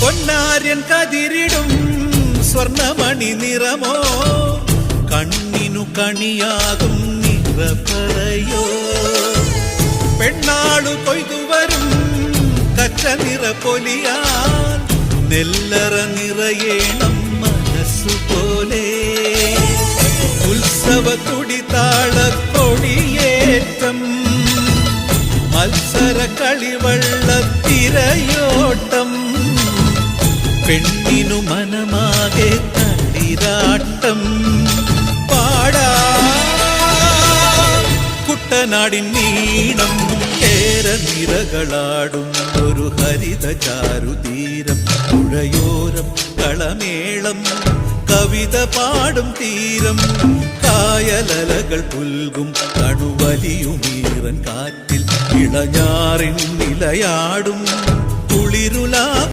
പൊന്നാര്യൻ കതിരിടും സ്വർണമണി നിറമോ കണ്ണിനു കണിയാകും നിറപ്പറയോ പെണ്ണാളു കൊയ്തുവരും കച്ച നിറ പൊലിയാൽ നെല്ലറ നിറയേണം മനസ്സുപോലെ ഉത്സവ തുടിതാളക്കൊടിയേറ്റം മത്സര കളിവള്ളത്തിരയോട്ടം പെണ്ണിനു മനമാകെ തളിരാട്ടം പാടാ കുട്ടനാടിൻ നീണം കേരനിരകളാടും ഒരു ഹരിത ചാരുതീരം പുഴയോരം കളമേളം കവിത പാടും തീരം കായലലകൾ പുൽകും കണുവലിയുമീറൻ കാറ്റിൽ ഇളഞ്ഞാറിൻ നിലയാടും കുളിരുലാ